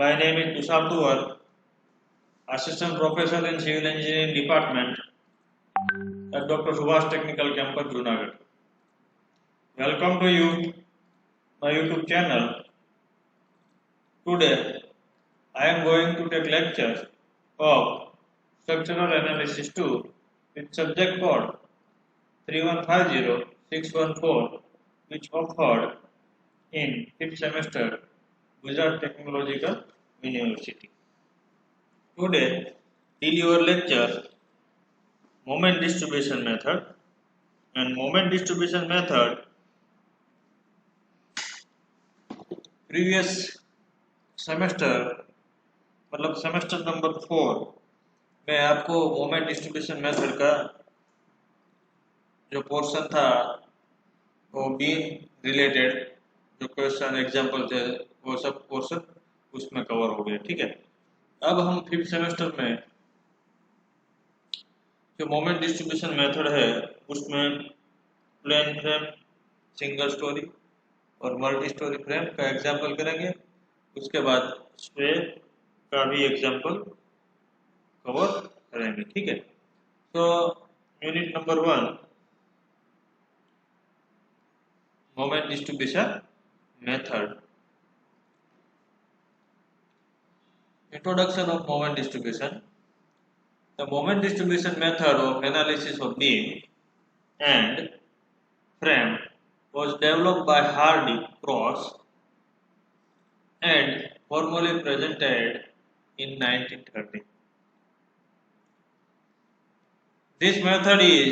My name is Tushar Tuwar, Assistant Professor in Civil Engineering Department at Dr. Subhash Technical Campus, Junagadh. Welcome to you, my YouTube channel. Today, I am going to take lecture of Structural Analysis 2 with subject code 3150614, which offered in 5th semester Gujarat Technological University. Today, in your lecture moment distribution method, and moment distribution method previous semester मतलब semester number 4 में आपको moment distribution method का जो portion था वो beam related जो question example थे वो सब पोर्शन उसमें कवर हो गया। ठीक है, अब हम 5th सेमेस्टर में जो मोमेंट डिस्ट्रीब्यूशन मेथड है उसमें प्लेन फ्रेम, सिंगल स्टोरी और मल्टी स्टोरी फ्रेम का एग्जांपल करेंगे। उसके बाद स्क्वायर का भी एग्जांपल कवर करेंगे। ठीक है, तो unit number 1 moment distribution method. Introduction of moment distribution. The moment distribution method of analysis of beam and frame was developed by Hardy, Cross and formally presented in 1930. This method is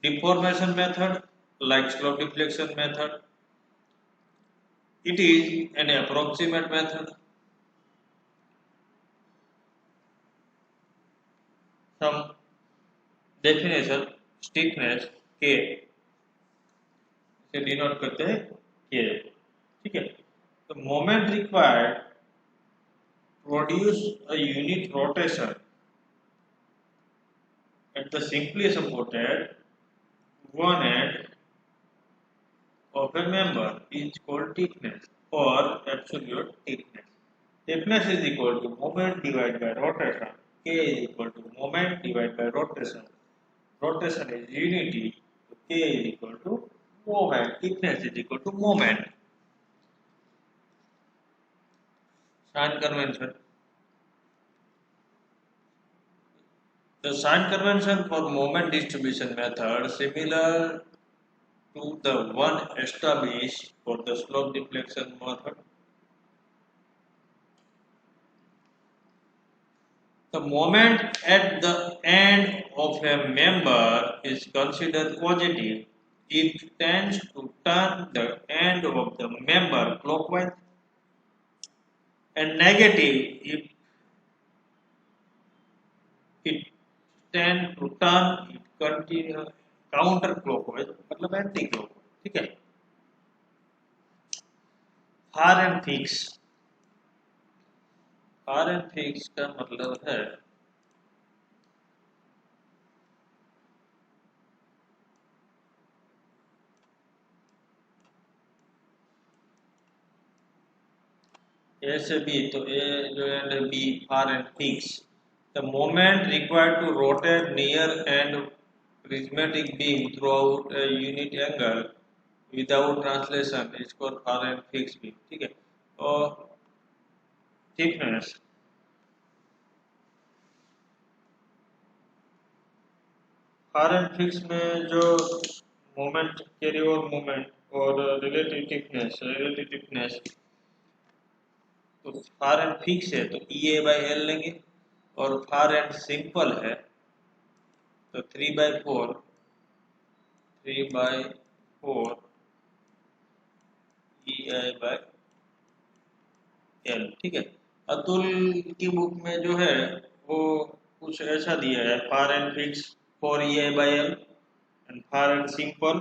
deformation method like slope deflection method. It is an approximate method. Some definition stiffness K से denote करते हैं K। ठीक है, तो moment required produce a unit rotation at the simply supported one end of a member is called thickness or absolute thickness. Thickness is equal to moment divided by rotation. K is equal to moment divided by rotation. Rotation is unity. So K is equal to moment. Thickness is equal to moment. Sign convention. The sign convention for moment distribution method similar to the one established for the slope deflection method. The moment at the end of a member is considered positive if it tends to turn the end of the member clockwise, and negative if it tends to turn it counterclockwise, मतलब anticlockwise. ठीक है, far end fix. Far end fix का मतलब है ए से B, तो ए जो end है B, far end fix. The moment required to rotate near end prismatic beam throughout a unit angle without translation is called far and fixed beam। ठीक है, और थिकनेस फार एंड फिक्स में जो मोमेंट कैरी ओवर मोमेंट और relative thickness तो फार end fix है तो EA/L लेंगे, और फार एंड सिंपल है तो 3/4 EI/L। ठीक है, अतुल की बुक में जो है वो कुछ ऐसा दिया है, far end fix 4 EI/L and far end simple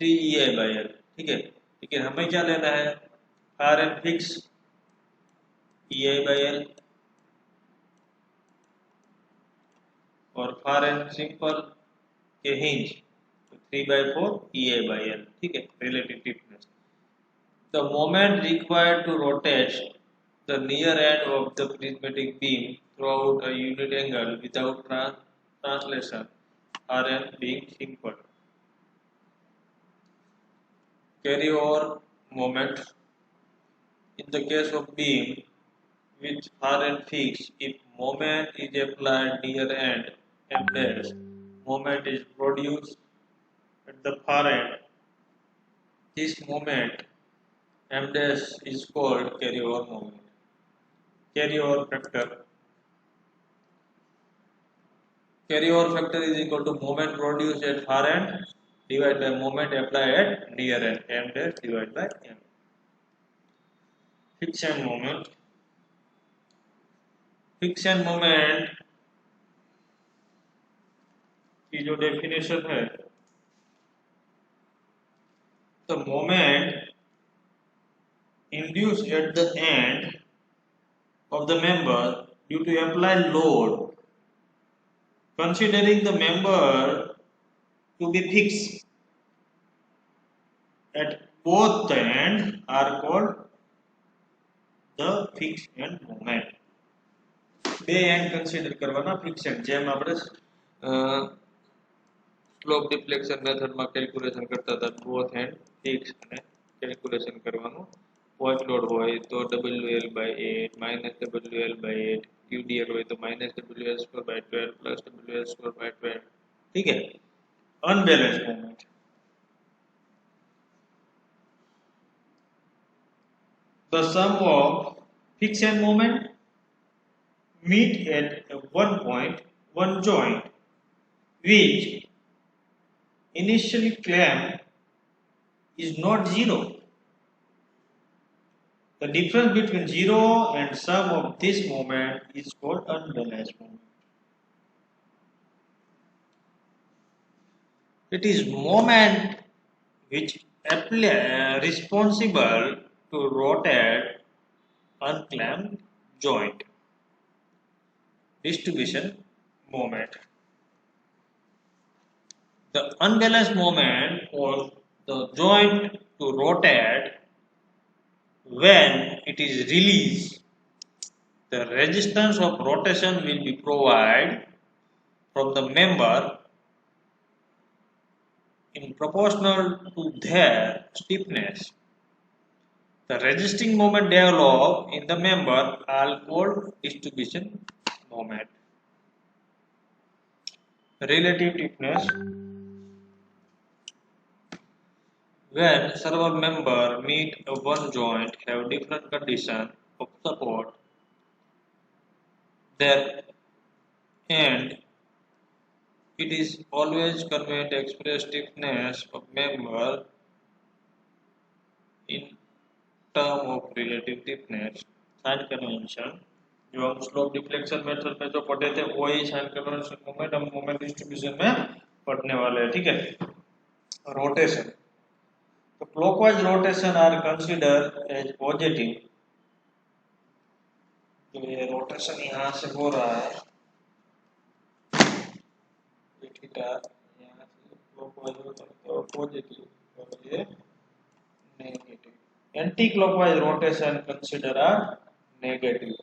3 EI/L। ठीक है, लेकिन हमें क्या लेना है, फार एंड फिक्स EI/L और फार एंड सिंपल के हिंज 3/4 EI/L। ठीक है, relative thickness. The moment required to rotate the near end of the prismatic beam throughout a unit angle without translation, Rn being simple. Carryover moment. In the case of beam with Rn fixed, if moment is applied near end m dash, moment is produced at the far end. This moment m dash is called carryover moment. Carryover factor. Carryover factor is equal to moment produced at far end divided by moment applied at near end. M dash divided by m. Friction moment. Friction moment की जो definition है, the moment induced at the end of the member due to applied load, considering the member to be fixed at both the ends, are called the fixed end moment. બે and consider કરવાના fix and જેમ આપણે slope deflection મેથડમાં calculation કરતા હતા both and fix અને calculation કરવાનું point load હોય તો WL/8 -WL/8 QDL હોય તો -WL²/12 +WL²/12 ठीक है unbalance moment the sum of friction moment meet at one point one joint which initially clamped is not zero. The difference between zero and sum of this moment is called unbalanced moment. It is moment which responsible to rotate unclamped joint. Distribution moment. The unbalanced moment causes the joint to rotate when it is released. The resistance of rotation will be provided from the member in proportional to their stiffness. The resisting moment developed in the member are called distribution moment. Relative stiffness. When several members meet one joint have different conditions of support, their end it is always convenient to express stiffness of member in terms of relative stiffness. Sign convention. जो हम slope deflection method में जो पढ़े थे वही sign convention moment हम moment distribution में पढ़ने वाले हैं ठीक है रोटेशन तो clockwise rotation are consider as positive तो ये रोटेशन यहाँ से हो रहा है थीटा यहाँ से क्लॉकवाइज होता है तो पॉजिटिव और ये negative anti clockwise rotation consider are negative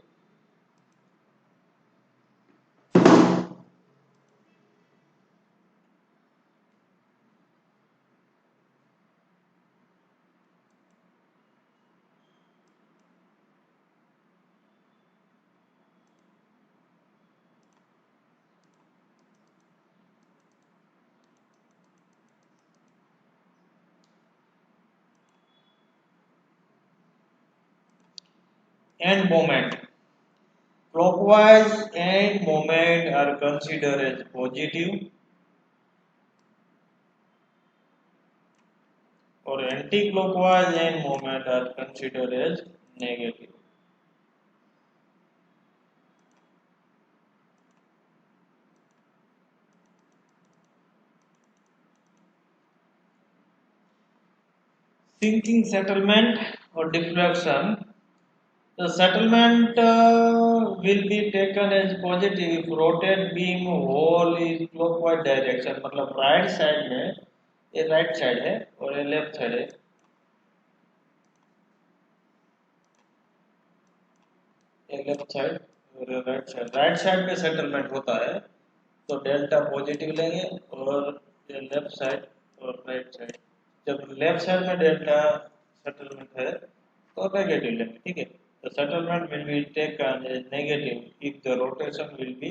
end moment. Clockwise end moment are considered as positive or anti-clockwise end moment are considered as negative. Sinking settlement or deflection. The settlement will be taken as positive if rotate beam whole is clockwise direction मतलब right side में ये right side है और ये left side है ये left side और right side में सेटलमेंट होता है तो डेल्टा पॉजिटिव लेंगे और ये लेफ्ट साइड और राइट साइड, जब लेफ्ट साइड में डेल्टा सेटलमेंट है तो नेगेटिव लेंगे, ठीक है। The settlement will be taken as negative if the rotation will be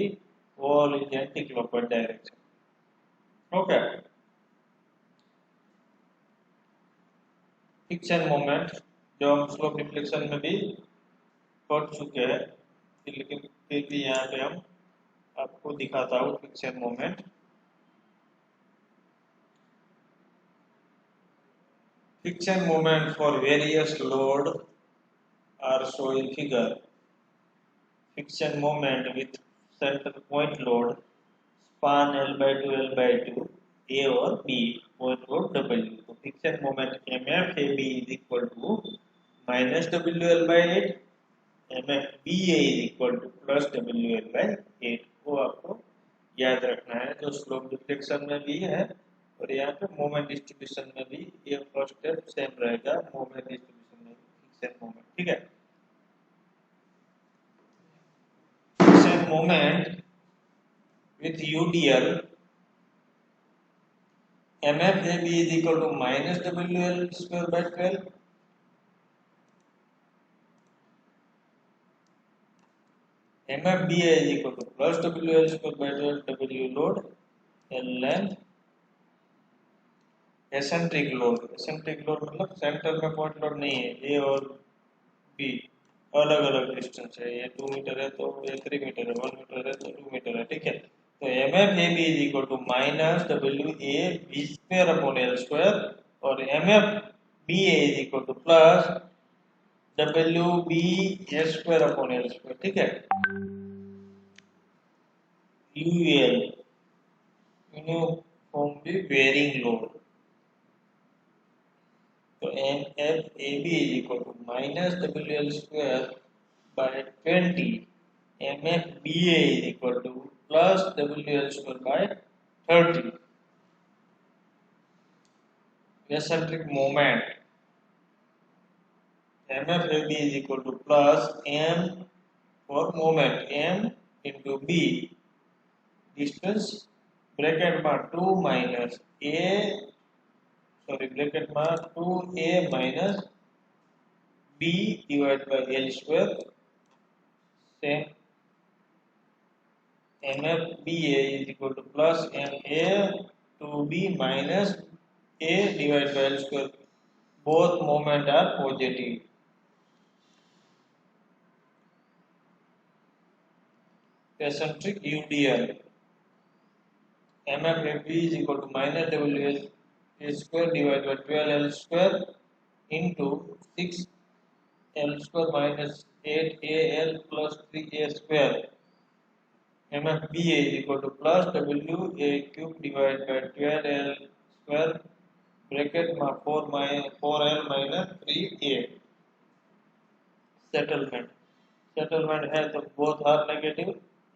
all in anti-clockwise direction. Okay. Friction moment जो हम स्लोप डिफ्लेक्शन में भी पढ़ चुके हैं, लेकिन फिर भी यहाँ पे हम आपको दिखाता हूँ friction moment. Friction moment for various load are shown in figure. Friction moment with center point load span L by 2 L by 2 A और B point load W. तो friction moment MF AB is equal to minus WL by 8, MF BA is equal to plus WL by 8 को आपको याद रखना है, जो slope deflection में भी है और यहाँ पे मोमेंट डिस्ट्रीब्यूशन में भी ये फर्स्ट स्टेप सेम रहेगा, मोमेंट डिस्ट्रीब्यूशन में फ्रिक्शन मोमेंट, ठीक है। Moment with UDL MFAB is equal to minus WL square by 12, MFBA is equal to plus WL square by 12, W load, L length, eccentric load मतलब centre में point load नहीं है, A और B अलग अलग distance है, ये 2 metre है तो ये 3 मीटर है, 1 मीटर है तो 2 मीटर है, ठीक है। तो MFAB is equal to minus WAB square upon L square और MFBA is equal to plus WB square upon L square, ठीक है। UL यूनिफॉर्मली वेरिंग लोड, तो MFAB is equal to minus WL square by 20, MFBA is equal to plus WL square by 30. Eccentric moment MFAB is equal to plus M for moment M into B, distance bracket में 2 minus A bracket में 2A minus B divided by L square, same MFBA is equal to plus MA to B minus A divided by L square, both moment are positive. Eccentric UDL MFAB is equal to minus WL square divided by 12 L square into 6 L square minus 8AL plus 3A square. MFBA is equal to plus WA cube divided by 12L square bracket में 4L minus 3A. Settlement है तो both are negative,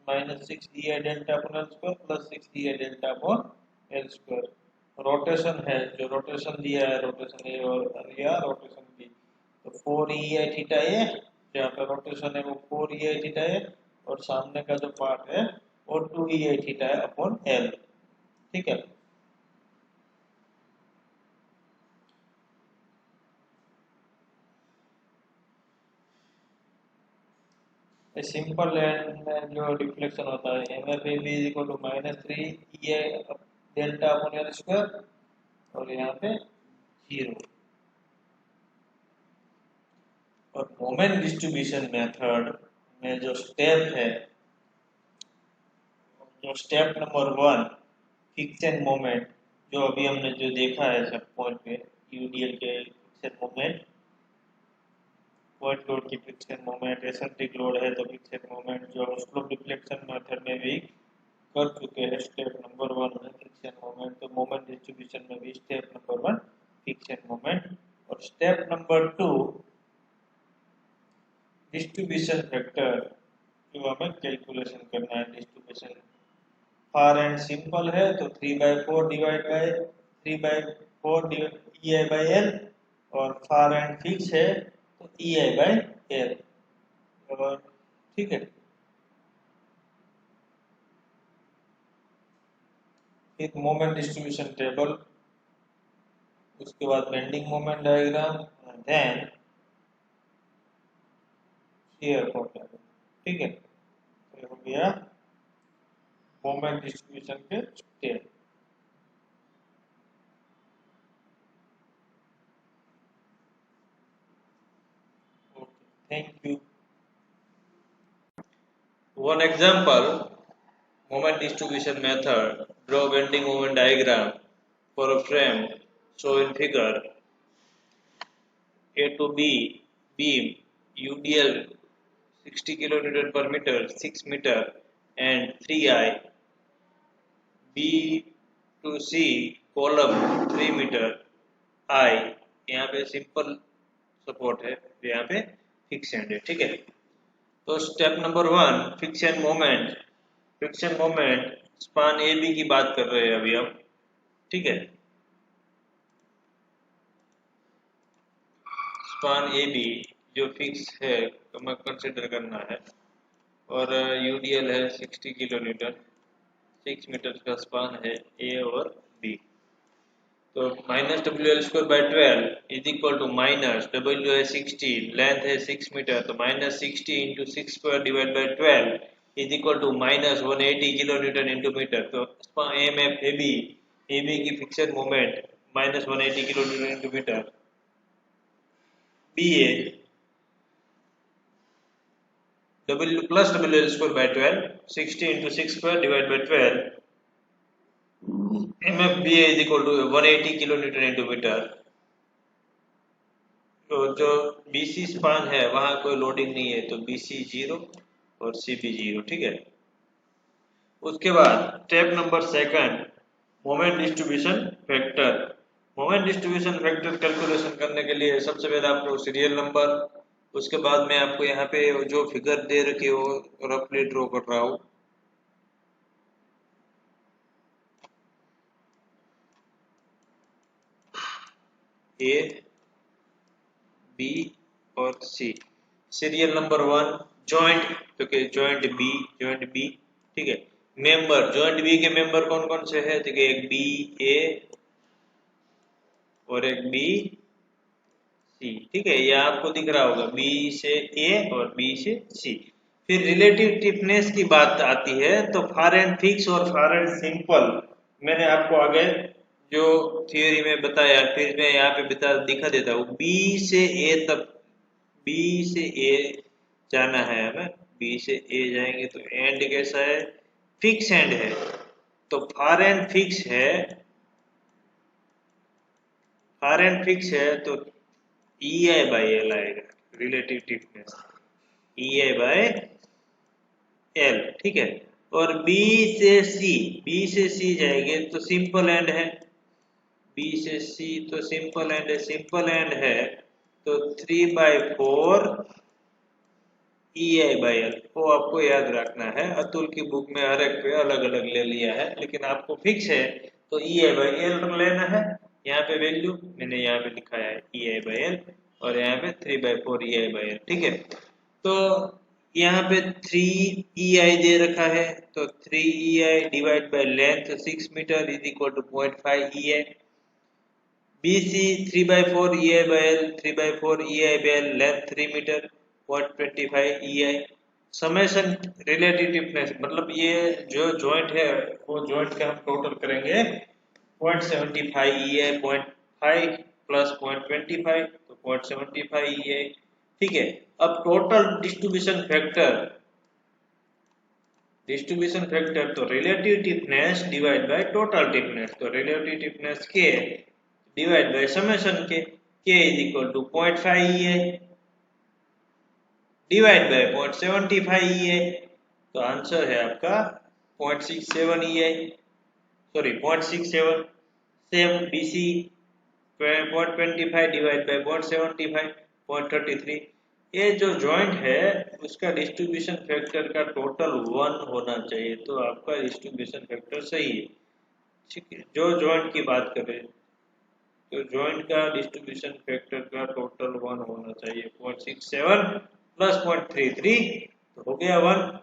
minus 6DA delta upon L square plus 6DA delta upon L square. Rotation है, जो rotation दिया है rotation A और या rotation B, तो 4EI थीटा A, जहाँ पर रोटेशन है वो 4EI थीटा है और सामने का जो पार्ट है वो 2EI थीटा है अपॉन L, ठीक है। सिंपल एंड में जो डिफ्लेक्शन होता है MFAB is equal to minus 3EI delta upon L square और यहाँ पे 0। और मोमेंट डिस्ट्रीब्यूशन मेथड में जो स्टेप है, जो स्टेप नंबर 1 फ्रिक्शन मोमेंट, जो अभी हमने जो देखा है सब पॉइंट पे यूडीएल के फ्रिक्शन मोमेंट, पॉइंट लोड की फ्रिक्शन मोमेंट, एसेंट्रिक लोड है तो फ्रिक्शन मोमेंट, जो हम स्लोप डिफ्लेक्शन मेथड में भी कर चुके हैं स्टेप नंबर 1 में फ्रिक्शन मोमेंट, तो मोमेंट डिस्ट्रीब्यूशन में भी स्टेप नंबर 1 फ्रिक्शन मोमेंट। और स्टेप नंबर 2 डिस्ट्रीब्यूशन फैक्टर, जो हमें कैलकुलेशन करना है डिस्ट्रीब्यूशन। फार एंड सिंपल है तो 3/4 divide by 3/4 EI by L, और फार एंड फिक्स है तो EI बाय L। और ठीक है। एक मोमेंट डिस्ट्रीब्यूशन टेबल, उसके बाद bending moment diagram, then shear force diagram. ठीक है, तो ये हो गया मोमेंट डिस्ट्रीब्यूशन के step. Thank you. One example, moment distribution method. Draw bending moment diagram for a frame shown in figure. A to B beam UDL 60 kN per meter, 6 meter and 3i. B to C column 3 meter I. यहाँ पे simple support है, यहाँ पे fix and है। ठीक है, तो step number 1 friction moment. Friction moment span A B की बात कर रहे हैं अभी हम। ठीक है, स्पान ए बी जो फिक्स है हमें कंसिडर करना है, और यूडीएल है 60 किलो न्यूटन, 6 मीटर का स्पान है ए और बी। तो minus W L square by 12 is equal to minus W है 60, लेंथ है 6 मीटर, तो minus 60 into 6 square divide by 12 is equal to minus 180 kilo newton into metre. तो एम एफ ए बी की fixing moment minus 180 kilo newton into metre. B A W plus W L square by 12, 60 into 6 square divide by 12, MFBA is equal to 180 kilo newton into metre. तो जो BC span है वहां कोई loading नहीं है, तो BC 0 और CB 0। ठीक है, उसके बाद step number 2 moment distribution factor. Moment distribution factor calculation करने के लिए सबसे पहले आपको सीरियल नंबर, उसके बाद मैं आपको यहाँ पे जो फिगर दे रखी हो रफली ड्रॉ कर रहा हूँ। ए बी और सी। सीरियल नंबर 1 जॉइंट, क्योंकि जॉइंट बी। ठीक है, मेंबर जॉइंट बी के मेंबर कौन कौन से है? देखिए, एक बी ए और एक बी सी। ठीक है, ये आपको दिख रहा होगा, बी से ए और बी से सी। फिर रिलेटिव टिफनेस की बात आती है, तो फार एंड फिक्स और फार एंड सिंपल मैंने आपको आगे जो थियोरी में बताया, फिर मैं यहाँ पे दिखा देता हूँ। बी से ए तक, बी से ए जाना है हमें, बी से ए जाएंगे तो एंड कैसा है? फिक्स एंड है। तो फार एंड फिक्स है, फार एंड फिक्स है तो ई आई बाई एल आएगा, relative stiffness E I by L. ठीक है, और बी से सी जाएंगे तो सिंपल एंड है, बी से सी तो सिंपल एंड है, सिंपल एंड है तो 3/4 ई आई बाई एल। वो आपको याद रखना है, अतुल की बुक में हर एक पे अलग अलग ले लिया है, लेकिन आपको फिक्स है तो ई आई बाई एल लेना है। यहाँ पे वैल्यू मैंने यहाँ पे लिखा है ई आई बाई एल, और यहाँ पे 3/4 ई आई बाई एल। ठीक है, तो यहाँ पे 3 ई आई दे रखा है, तो 3 E I divide by length 6 metre is equal to 0.5 E I. BC 3/4 EI by L, 3/4 EI by L, length 3 metre, 0.25 EI। Summation relative stiffness, मतलब ये जो जॉइंट है वो जॉइंट का हम टोटल करेंगे 0.75 EI, 0.5 प्लस 0.25 तो 0.75 EI। ठीक है, अब टोटल डिस्ट्रीब्यूशन फैक्टर तो relative stiffness divide by total stiffness, तो रिलेटिव टिफनेस के डिवाइड बाय समेशन के is equal to 0.5 EI divide by 0.75 EI। तो आंसर है आपका 0.67 EI, sorry 0.67। Same BC 0.25 divide by 0.75, 0.33। ये जो जॉइंट है उसका डिस्ट्रीब्यूशन फैक्टर का टोटल 1 होना चाहिए, तो आपका डिस्ट्रीब्यूशन फैक्टर सही है। ठीक है, जो जॉइंट की बात करें तो जॉइंट का डिस्ट्रीब्यूशन फैक्टर का टोटल 1 होना चाहिए, 0.67 प्लस 0.33 तो हो गया 1।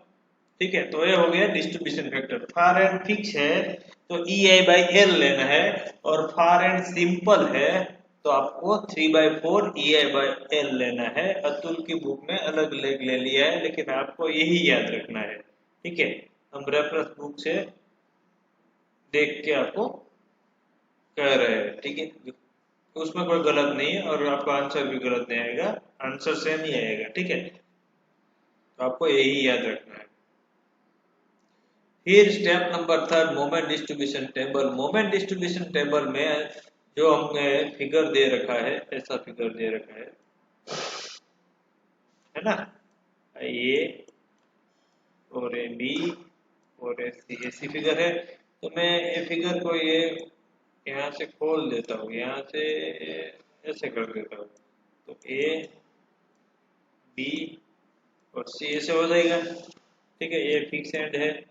ठीक है, तो ये हो गया डिस्ट्रीब्यूशन फैक्टर। फार एंड फिक्स है तो EI/L लेना है, और फार एंड सिंपल है तो आपको 3/4 EI/L लेना है। अतुल की बुक में अलग अलग ले लिया है, लेकिन आपको यही याद रखना है। ठीक है, हम रेफरेंस बुक से देख के आपको कह रहे हैं। ठीक है, उसमें कोई गलत नहीं है और आपका आंसर भी गलत नहीं आएगा, आंसर सेम ही आएगा। ठीक है, तो आपको यही याद रखना है। फिर step number 3, moment distribution table. Moment distribution table में जो हमने फिगर दे रखा है, ऐसा फिगर दे रखा है ना, ये और ये बी और ऐसी फिगर है। तो मैं ये फिगर को ये यहाँ से खोल देता हूँ, यहाँ से ऐसे कर देता हूँ, तो ए बी और सी ऐसे हो जाएगा। ठीक है, ये फिक्स एंड है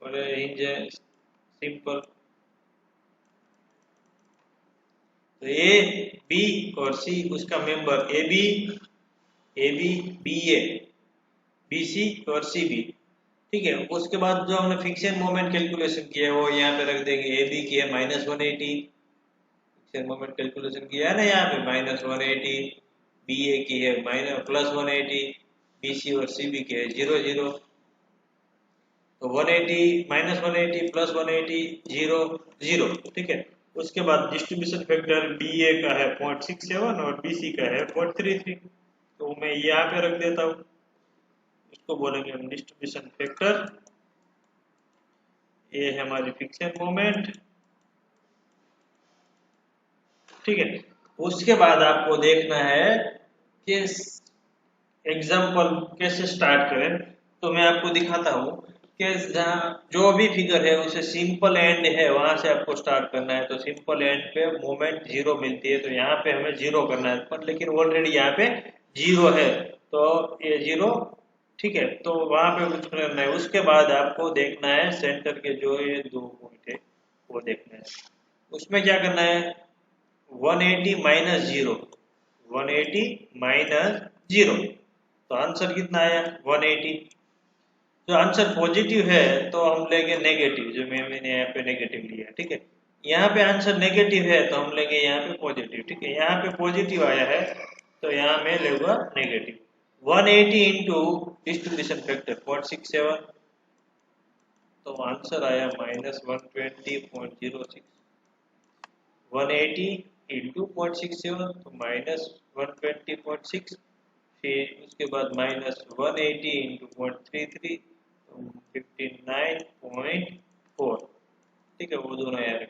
और हिंज है सिंपल। तो ए बी और सी उसका member A B B A B C और सी बी। ठीक है, उसके बाद जो हमने फिक्शन मोमेंट कैलकुलेशन किया है वो यहाँ पे रख देंगे। ए बी की है -180, फिक्शन मोमेंट कैलकुलेशन किया है ना यहाँ पे -180, बी ए की है +180, बी सी और सी बी की है 0 0। तो 180 -180 +180 0 0। ठीक है, उसके बाद डिस्ट्रीब्यूशन फैक्टर बी ए का है 0.67 और बी सी का है 0.33। तो मैं यहाँ पे रख देता हूँ, इसको बोलेंगे हम डिस्ट्रीब्यूशन फैक्टर। ये है हमारी फिक्शन मोमेंट। ठीक है, उसके बाद आपको देखना है कि एग्जाम्पल कैसे स्टार्ट करें। तो मैं आपको दिखाता हूँ कि जहाँ जो भी फिगर है उसे सिंपल एंड है वहां से आपको स्टार्ट करना है। तो सिंपल एंड पे मोमेंट 0 मिलती है, तो यहाँ पे हमें 0 करना है, पर लेकिन ऑलरेडी यहाँ पे 0 है तो ये 0। ठीक है, तो वहां पे कुछ करना है। उसके बाद आपको देखना है सेंटर के जो ये 2 पॉइंट है वो देखना है। उसमें क्या करना है, 180 -0, 180 -0। तो आंसर कितना आया 180। जो आंसर पॉजिटिव है तो हम लेंगे नेगेटिव, जो मैंने यहाँ पे नेगेटिव लिया। ठीक है, यहाँ पे आंसर नेगेटिव है तो हम लेंगे यहाँ पे पॉजिटिव। ठीक है, यहाँ पे पॉजिटिव आया है तो यहाँ मैं लूंगा नेगेटिव। 180 इंटू डिस्ट्रीब्यूशन फैक्टर 0.67, तो आंसर आया -120.06। 180 इंटू 0.67 तो -120.6। फिर उसके बाद -180 इंटू 0.33 तो 59.4। ठीक है, वो दोनों यार।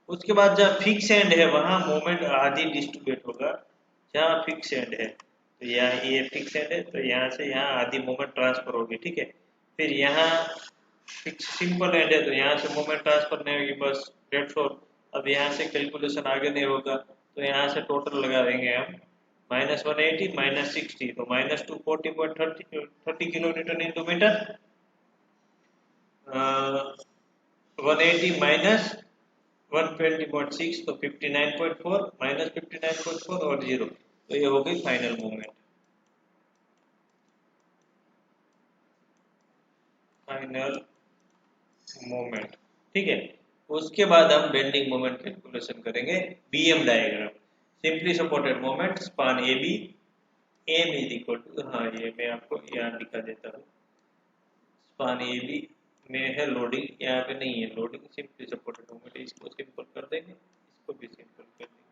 उसके बाद जहाँ फिक्स एंड है वहां मोमेंट आधी डिस्ट्रीब्यूट होगा। जहाँ फिक्स एंड है तो यहाँ ये फिक्स एंड है तो यहाँ से यहाँ आधी मोमेंट ट्रांसफर होगी। ठीक है, फिर यहाँ फिक्स सिंपल एंड है तो यहाँ से मोमेंट ट्रांसफर नहीं होगी, बस डेट्स ऑल। अब यहाँ से कैलकुलेशन आगे नहीं होगा तो यहाँ से टोटल लगा देंगे हम -180 -60 तो -240.30 किलो न्यूटन इंटू मीटर। 180 -120.6 तो 59.4 -59.4 और 0। तो ये हो गई फाइनल मूवमेंट, फाइनल मोमेंट। ठीक है, उसके बाद हम बेंडिंग मोमेंट कैलकुलेशन करेंगे। BM diagram, simply supported moment span A B, M is equal to, हाँ ये मैं आपको यहाँ दिखा देता हूँ। स्पान ए बी में है लोडिंग, यहाँ पे नहीं है लोडिंग, सिंपली सपोर्टेड मोमेंट। इसको सिंपल कर देंगे, इसको भी सिंपल कर देंगे।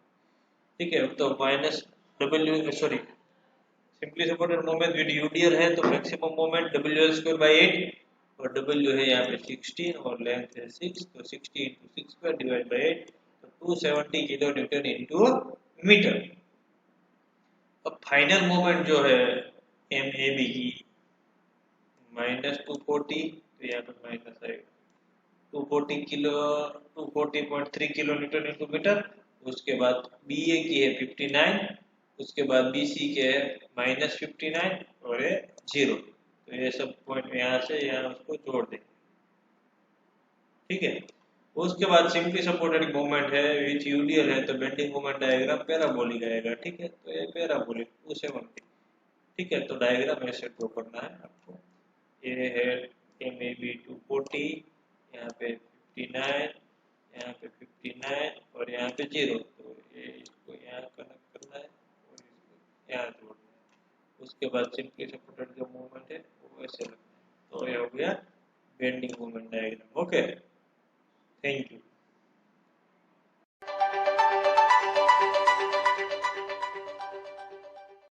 ठीक है, तो minus W sorry simply supported moment with UDL है तो मैक्सिमम मोमेंट WL²/8 और W है यहाँ पे 16 और लेंथ है 6, तो 60 × 6² डिवाइड बाई 8 तो 270 किलो न्यूटन इंटू मीटर। अब फाइनल मोमेंट जो है एम ए बी की -240, तो यहाँ पे माइनस आएगा 240.3 किलो न्यूटन इंटू मीटर। उसके बाद बी ए की है 59, उसके बाद बी सी के है -59 और ये 0। तो ये सब पॉइंट यहाँ से यहाँ उसको जोड़ दें। ठीक है, उसके बाद सिंपली सपोर्टेड मोमेंट है विच यूडीएल है तो बेंडिंग मोमेंट डायग्राम पैराबोलिक आएगा। ठीक है, तो ये पैराबोलिक 270। ठीक है, तो डायग्राम ऐसे ड्रॉ करना है आपको। ये है MAB 240, यहाँ पे 59, यहाँ पे 59 और यहाँ पे 0। तो ये इसको यहाँ कनेक्ट करना है और इसको यहाँ जोड़ना है। उसके बाद सिंपली सपोर्टेड जो मूवमेंट है वो ऐसे रखना है। तो ये हो गया bending movement diagram. Okay, thank you.